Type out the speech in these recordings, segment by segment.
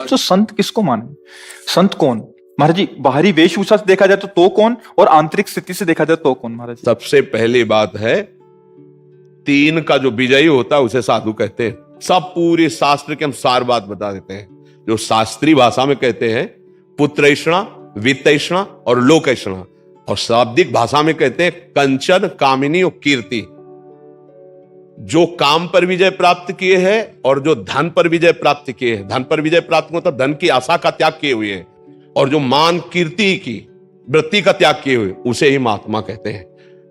तो संत किसको माने? संत कौन महाराज जी? बाहरी वेशभूषा से देखा जाए तो कौन, और आंतरिक स्थिति से देखा जाए तो कौन महाराज जी? सबसे पहली बात है, तीन का जो विजयी होता है उसे साधु कहते हैं। सब पूरे शास्त्र के हम सार बात बता देते हैं। जो शास्त्रीय भाषा में कहते हैं पुत्रैषणा, वित्तैषणा और लोकैषणा, और शाब्दिक भाषा में कहते हैं कंचन, कामिनी और कीर्ति। जो काम पर विजय प्राप्त किए हैं और जो धन पर विजय प्राप्त किए हैं, धन पर विजय प्राप्त मतलब धन की आशा का त्याग किए हुए हैं, और जो मान कीर्ति की वृत्ति का त्याग किए हुए, उसे ही महात्मा कहते हैं,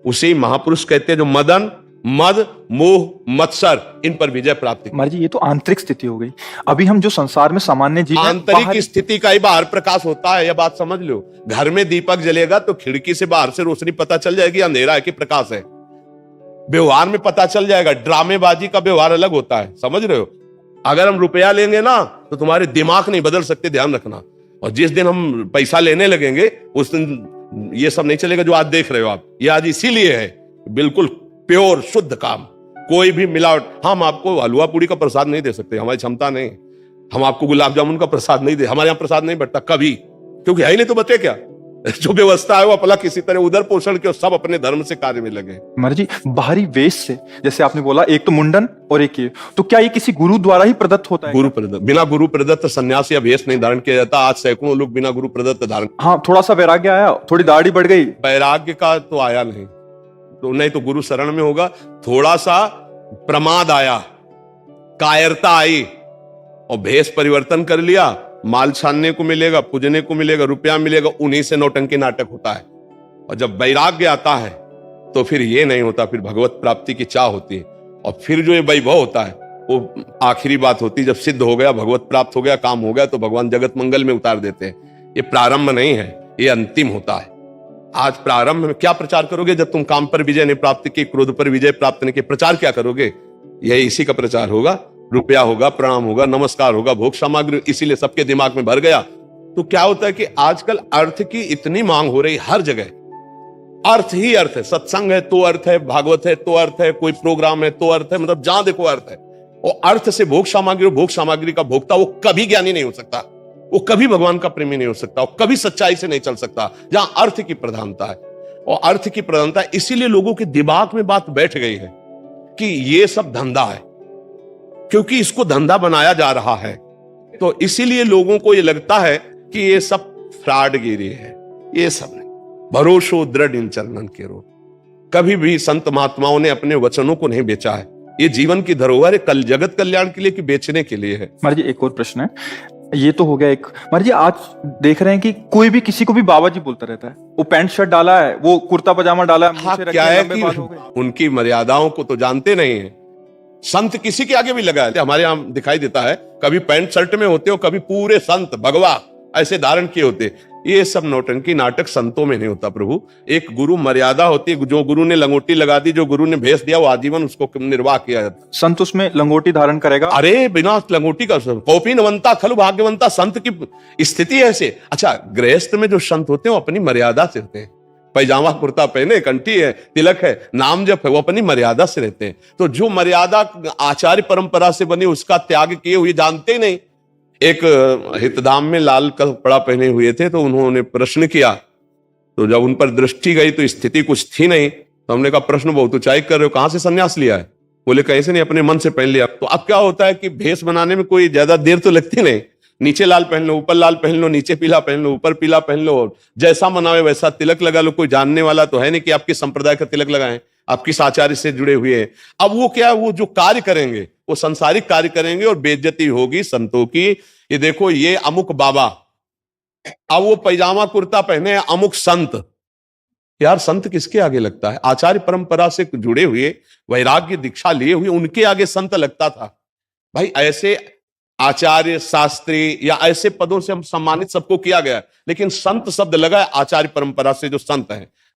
उसे ही महापुरुष कहते हैं। जो मदन, मद, मोह, मत्सर, इन पर विजय प्राप्त। महाराज जी ये तो आंतरिक स्थिति हो गई। अभी हम जो संसार में सामान्य जीव, आंतरिक स्थिति का ही बाहर प्रकाश होता है, यह बात समझ लो। घर में दीपक जलेगा तो खिड़की से बाहर से रोशनी पता चल जाएगी अंधेरा है कि प्रकाश है। व्यवहार में पता चल जाएगा। ड्रामेबाजी का व्यवहार अलग होता है, समझ रहे हो। अगर हम रुपया लेंगे ना तो तुम्हारे दिमाग नहीं बदल सकते, ध्यान रखना। और जिस दिन हम पैसा लेने लगेंगे उस दिन ये सब नहीं चलेगा जो आज देख रहे हो आप। ये आज इसीलिए है बिल्कुल प्योर शुद्ध काम, कोई भी मिलावट। हम आपको हलवा पूड़ी का प्रसाद नहीं दे सकते, हमारी क्षमता नहीं। हम आपको गुलाब जामुन का प्रसाद नहीं दे, हमारे यहाँ प्रसाद नहीं बढ़ता कभी, क्योंकि है ही नहीं तो बचे क्या। जो व्यवस्था है वो अपना किसी तरह उधर पोषण के, सब अपने धर्म से कार्य में लगे। महाराज जी बाहरी वेश से, जैसे आपने बोला एक तो मुंडन और एक ये, तो क्या ये किसी गुरु द्वारा ही प्रदत्त होता है? गुरु प्रदत्त, बिना गुरु प्रदत्त सन्यास या वेश नहीं धारण किया जाता। आज सैकड़ों लोग बिना गुरु प्रदत्त धारण। हाँ, थोड़ा सा वैराग्य आया, थोड़ी दाढ़ी बढ़ गई, वैराग्य का तो आया नहीं, तो नहीं तो गुरु शरण में होगा। थोड़ा सा प्रमाद आया, कायरता आई, और भेष परिवर्तन कर लिया, माल छानने को मिलेगा, पूजने को मिलेगा, रुपया मिलेगा, उन्हीं से नौटंकी नाटक होता है। और जब वैराग्य आता है तो फिर ये नहीं होता, फिर भगवत प्राप्ति की चाह होती है। और फिर जो ये वैभव होता है वो आखिरी बात होती है। जब सिद्ध हो गया, भगवत प्राप्त हो गया, काम हो गया, तो भगवान जगत मंगल में उतार देते हैं। ये प्रारंभ नहीं है, ये अंतिम होता है। आज प्रारंभ में क्या प्रचार करोगे जब तुम काम पर विजय नहीं प्राप्त की, क्रोध पर विजय प्राप्त नहीं की? प्रचार क्या करोगे? यही इसी का प्रचार होगा। रुपया होगा, प्रणाम होगा, नमस्कार होगा, भोग सामग्री, इसीलिए सबके दिमाग में भर गया। तो क्या होता है कि आजकल अर्थ की इतनी मांग हो रही हर जगह। अर्थ ही अर्थ है। सत्संग है तो अर्थ है, भागवत है तो अर्थ है, कोई प्रोग्राम है तो अर्थ है, मतलब जहां देखो अर्थ है। और अर्थ से भोग सामग्री, भोग सामग्री का भोक्ता वो कभी ज्ञानी नहीं हो सकता, वो कभी भगवान का प्रेमी नहीं हो सकता, वो कभी सच्चाई से नहीं चल सकता जहां अर्थ की प्रधानता है। और अर्थ की प्रधानता, इसीलिए लोगों के दिमाग में बात बैठ गई है कि ये सब धंधा है, क्योंकि इसको धंधा बनाया जा रहा है। तो इसीलिए लोगों को ये लगता है कि ये सब फ्रॉडगिरी है। ये सब नहीं, भरोसो दृढ़ इन चरणन के रो। कभी भी संत महात्माओं ने अपने वचनों को नहीं बेचा है। ये जीवन की धरोहर है, कल जगत कल्याण के लिए कि बेचने के लिए है। महाराज जी एक और प्रश्न है, ये तो हो गया एक। महाराज जी आज देख रहे हैं कि कोई भी किसी को भी बाबा जी बोलता रहता है। वो पैंट शर्ट डाला है, वो कुर्ता पजामा डाला है, हाँ, क्या है कि उनकी मर्यादाओं को तो जानते नहीं है। संत किसी के आगे भी लगा है। हमारे यहां दिखाई देता है, कभी पैंट शर्ट में होते हो, कभी पूरे संत भगवा ऐसे धारण किए होते। ये सब नौटंकी नाटक संतों में नहीं होता प्रभु। एक गुरु मर्यादा होती है। जो गुरु ने लंगोटी लगा दी, जो गुरु ने भेष दिया, वो आजीवन उसको निर्वाह किया जाता। संत उसमें लंगोटी धारण करेगा? अरे बिना लंगोटी का कौपीनवंता खलु भाग्यवंता, संत की स्थिति ऐसे। अच्छा, गृहस्थ में जो संत होते हैं वो अपनी मर्यादा से रहते हैं। पैजामा कुर्ता पहने, कंठी है, तिलक है, नाम जप है, वो अपनी मर्यादा से रहते हैं। तो जो मर्यादा आचार्य परंपरा से बनी उसका त्याग किए हुए जानते ही नहीं। एक हितधाम में लाल कपड़ा पहने हुए थे, तो उन्होंने प्रश्न किया, तो जब उन पर दृष्टि गई तो स्थिति कुछ थी नहीं। तो हमने कहा प्रश्न बहुत ऊंचाई कर रहे हो, कहां से संन्यास लिया है? बोले कहीं से नहीं, अपने मन से पहन लिया। तो अब क्या होता है कि भेष बनाने में कोई ज्यादा देर तो लगती नहीं। नीचे लाल पहन लो, ऊपर लाल पहन लो, नीचे पीला पहन लो, ऊपर पीला पहन लो, जैसा मनावे वैसा तिलक लगा लो। कोई जानने वाला तो है नहीं कि आपके संप्रदाय का तिलक लगाएं, आप किस आचार्य से जुड़े हुए हैं। अब वो क्या, वो जो कार्य करेंगे वो संसारिक कार्य करेंगे और बेइज्जती होगी संतों की। ये देखो, ये अमुक बाबा, अब वो पैजामा कुर्ता पहने अमुक संत। यार संत किसके आगे लगता है? आचार्य परंपरा से जुड़े हुए, वैराग्य दीक्षा लिए हुए, उनके आगे संत लगता था। भाई ऐसे आचार्य, शास्त्री या ऐसे पदों से हम सम्मानित सबको किया गया, लेकिन संत शब्द लगा आचार्य परंपरा से जो संत हैं।